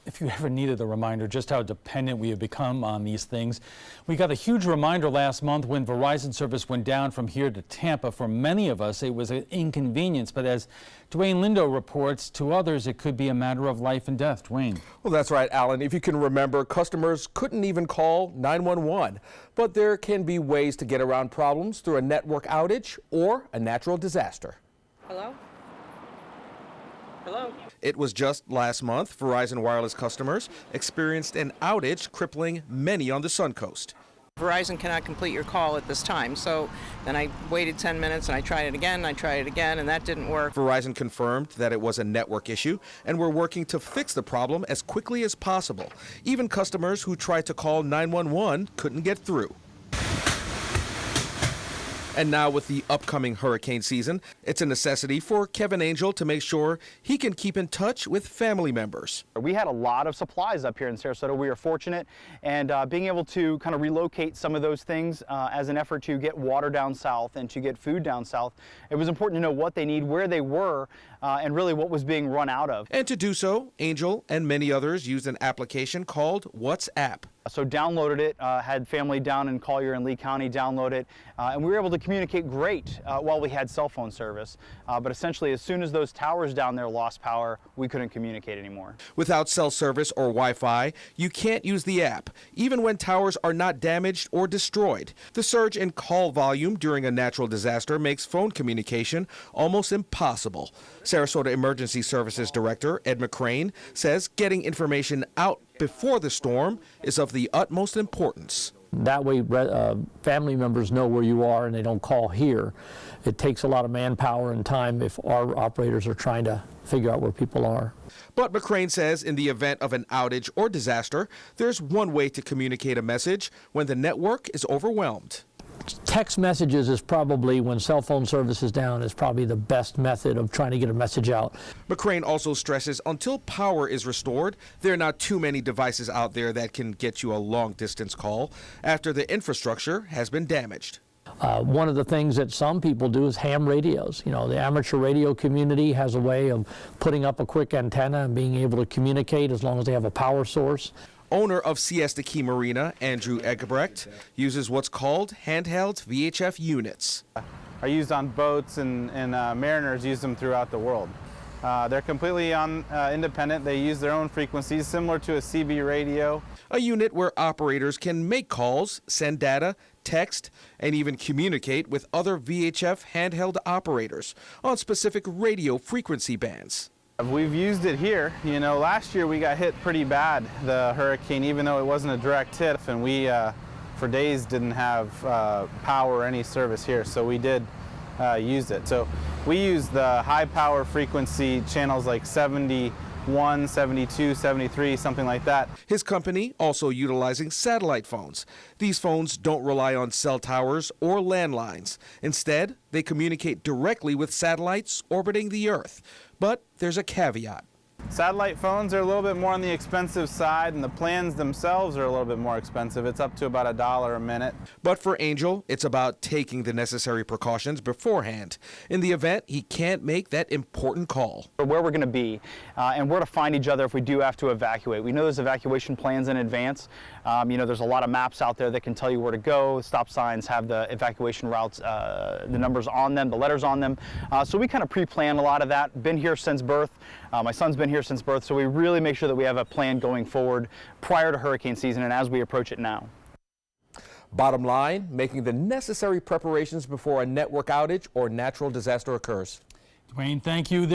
If you ever needed a reminder just how dependent we have become on these things, we got a huge reminder last month when Verizon service went down from here to Tampa. For many of us, it was an inconvenience, but as Dwayne Lindo reports, to others, it could be a matter of life and death. Dwayne. Well, that's right, Alan. If you can remember, customers couldn't even call 911, but there can be ways to get around problems through a network outage or a natural disaster. Hello? Hello? It was just last month Verizon Wireless customers experienced an outage crippling many on the Suncoast. Verizon cannot complete your call at this time, so then I waited 10 minutes and I tried it again, and that didn't work. Verizon confirmed that it was a network issue and were working to fix the problem as quickly as possible. Even customers who tried to call 911 couldn't get through. And now with the upcoming hurricane season, it's a necessity for Kevin Angel to make sure he can keep in touch with family members. We had a lot of supplies up here in Sarasota. We were fortunate, and being able to kind of relocate some of those things as an effort to get water down south and to get food down south, it was important to know what they need, where they were, and really what was being run out of. And to do so, Angel and many others used an application called WhatsApp. So downloaded it, had family down in Collier and Lee County download it, and we were able to communicate great while we had cell phone service. But essentially, as soon as those towers down there lost power, we couldn't communicate anymore. Without cell service or Wi-Fi, you can't use the app, even when towers are not damaged or destroyed. The surge in call volume during a natural disaster makes phone communication almost impossible. Sarasota Emergency Services Director Ed McCrane says getting information out before the storm is of the utmost importance. That way family members know where you are and they don't call here. It takes a lot of manpower and time if our operators are trying to figure out where people are. But McCrane says in the event of an outage or disaster, there's one way to communicate a message when the network is overwhelmed. Text messages is probably, when cell phone service is down, is probably the best method of trying to get a message out. McCrane also stresses until power is restored, there are not too many devices out there that can get you a long distance call after the infrastructure has been damaged. One of the things that some people do is ham radios. You know, the amateur radio community has a way of putting up a quick antenna and being able to communicate as long as they have a power source. Owner of Siesta Key Marina, Andrew Egebrecht, uses what's called handheld VHF units. Are used on boats, and mariners use them throughout the world. They're completely independent. They use their own frequencies, similar to a CB radio. A unit where operators can make calls, send data, text, and even communicate with other VHF handheld operators on specific radio frequency bands. We've used it here. You know, last year we got hit pretty bad, the hurricane, even though it wasn't a direct hit, and we for days didn't have power or any service here, so we did use it. So we use the high power frequency channels like 71, 72, 73, something like that. His company also utilizing satellite phones. These phones don't rely on cell towers or landlines. Instead, they communicate directly with satellites orbiting the Earth. But there's a caveat. Satellite phones are a little bit more on the expensive side, and the plans themselves are a little bit more expensive. It's up to about $1 a minute. But for Angel, it's about taking the necessary precautions beforehand in the event he can't make that important call. Where we're going to be and where to find each other if we do have to evacuate. We know there's evacuation plans in advance. You know, there's a lot of maps out there that can tell you where to go. Stop signs have the evacuation routes, the numbers on them, the letters on them. So we kind of pre-plan a lot of that. Been here since birth. My son's been here since birth, so we really make sure that we have a plan going forward prior to hurricane season and as we approach it now. Bottom line, making the necessary preparations before a network outage or natural disaster occurs. Dwayne, thank you.